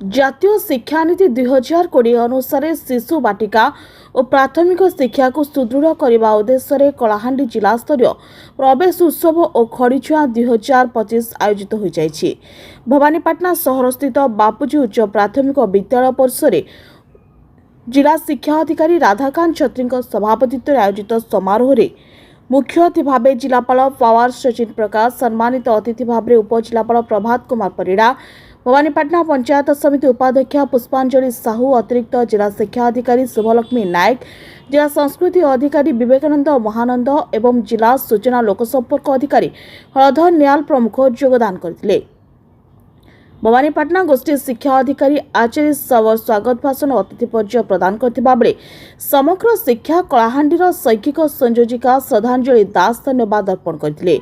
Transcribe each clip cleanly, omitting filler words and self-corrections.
ଜାତୀୟ ଶିକ୍ଷାନୀତି 2020 ଅନୁସାରେ ଶିଶୁ ବାଟିକା ଓ ପ୍ରାଥମିକ ଶିକ୍ଷାକୁ ସୁଦୃଢ଼ କରିବା ଉଦ୍ଦେଶ୍ୟରେ କଳାହାଣ୍ଡି ଜିଲ୍ଲାସ୍ତରୀୟ ପ୍ରବେଶ ଉତ୍ସବ ଓ ଖଡ଼ିଛୁଆଁ 2025 ଆୟୋଜିତ ହୋଇଯାଇଛି। ଭବାନୀପାଟଣା ସହରସ୍ଥିତ ବାପୁଜୀ ଉଚ୍ଚ ପ୍ରାଥମିକ ବିଦ୍ୟାଳୟ ପରିସରରେ ଜିଲ୍ଲା ଶିକ୍ଷା ଅଧିକାରୀ ରାଧାକାନ୍ତ ଛତ୍ରୀଙ୍କ ସଭାପତିତ୍ୱରେ ଆୟୋଜିତ ସମାରୋହରେ मुख्य अतिथि भाव जिलापाल पावर सचिन प्रकाश, सम्मानित अतिथि भाव उपजिलापाल प्रभात कुमार परिड़ा, भवानीपाटना पंचायत समिति उपाध्यक्षा पुष्पांजलि साहू, अतिरिक्त जिला शिक्षा अधिकारी शुभलक्ष्मी नायक, जिला संस्कृति अधिकारी विवेकानंद महानंद एवं जिला सूचना लोकसंपर्क अधिकारी हलधर नियाल प्रमुख योगदान करथिले। भवानीपाटना गोष्ठी शिक्षा अधिकारी आचार्य सवर स्वागत भाषण अतिथि पर्याय प्रदान करथिबा बेले समग्र शिक्षा कलाहांडीर शैक्षिक संयोजिका श्रद्धांजलि दास धन्यवाद अर्पण करथिले।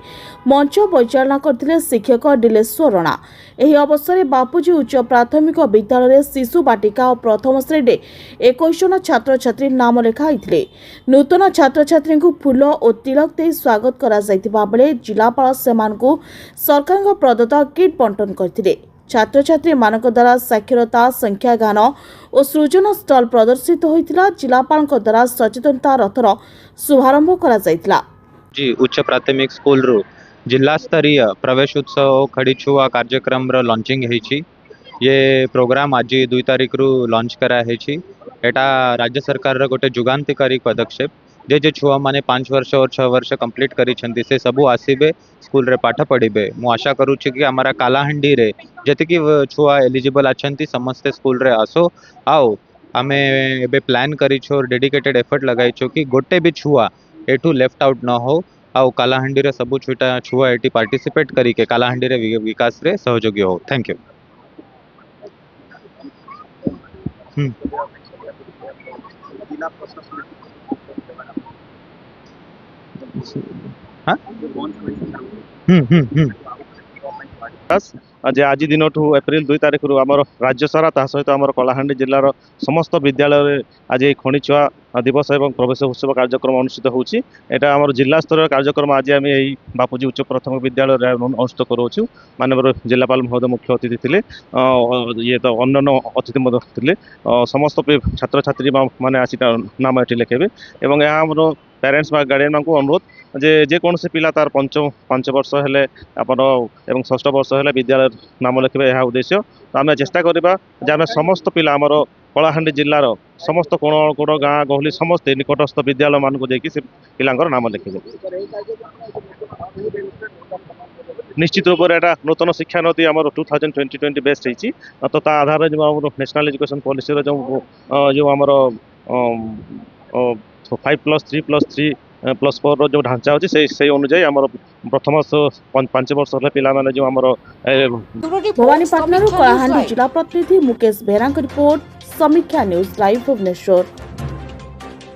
मंच परिचालना करथिले शिक्षक डिलेश्वर राणा। एही अवसर में बापूजी उच्च प्राथमिक विद्यालय शिशु बाटिका और प्रथम श्रेणी 21 जन छात्र छात्री नाम लेखाइथिले। नूतन छात्र छात्री को फूल और तिलक दे स्वागत करा जायतिबा बेले जिलापाल सेमानकु सरकार प्रदत्त किट बंटन करथिले। छात्र छात्री मानक द्वारा साक्षरता संख्या गान और सृजन स्टल प्रदर्शित होइतिला। जिलापाल द्वारा सचेतनता रथर शुभारंभ करा जायतिला। जी उच्च प्राथमिक स्कूल रु जिला स्तरीय प्रवेश उत्सव खड़ीछुआ कार्यक्रम रो लॉन्चिंग हेछि। ये प्रोग्राम आज 2 तारीख रु लॉन्च करा हेछि। एटा राज्य सरकार रो गोटे जुगांतकारी पदक्षेप जे छुआ माने 5 वर्ष और 6 वर्ष कंप्लीट करी छंती से सबु आसीबे स्कूल रे पाठ पढ़िबे। मु आशा करू छी कि हमारा कालाहांडी रे जतिकी छुआ एलिजिबल अछंती समस्त स्कूल रे आसो आओ। आमे एबे प्लान करी छो और डेडिकेटेड एफर्ट लगाई छो कि गोटे भी छुआ एठू लेफ्ट आउट न हो आउ कालाहांडी रे सबु छुआ एटी पार्टिसिपेट करी के कालाहांडी रे विकास रे सहयोगी हो। Thank you. आज दिन एप्रिल 2 तारीख रु आमर राज्य सारा ता सहित आमर कलाहांडी जिलार समस्त विद्यालय आज खणिछुआ दिवस एवं प्रवेश उत्सव कार्यक्रम अनुष्ठित होउछि। एटा आमर जिला स्तर कार्यक्रम आज आम यही बापूजी उच्च प्राथमिक विद्यालय अनुष्ठित करोछु। माननीय जिलापाल महोदय मुख्य अतिथि थिले, ये तो अन्य अतिथि महोदय थिले। समस्त छात्र छात्री माने आसी नाम एठी लेखेबे एवं यहाँ आमर पेरेंट्स बा गार्डियन को अनुरोध जे कौन से पिला तार 5 वर्ष हेले अपन एवं 6 वर्ष हेले विद्यालय नाम लिखबे यह उद्देश्य। तो आम चेष्टा करबा जे आम समस्त पिला आमर कलाहांडी जिलार समस्त कोण कोण गाँ गहली समस्त निकटस्थ विद्यालय मान को देखि से पिलांकर नाम लिखबे। निश्चित रूप से एटा नूतन शिक्षा नीति आमर 2020 बेस्ट होइछि। तो ता आधार जो आमर नेशनल एजुकेशन पॉलिसी जो आमर 5+3+3+4 जो ढांचा होची से अनुसार आमर प्रथम 5 वर्ष पिला माने जो आमर भवानीपाटना कलाहांडी जिला प्रतिनिधि मुकेश बेहरा रिपोर्ट समीक्षा न्यूज लाइव भुवनेश्वर।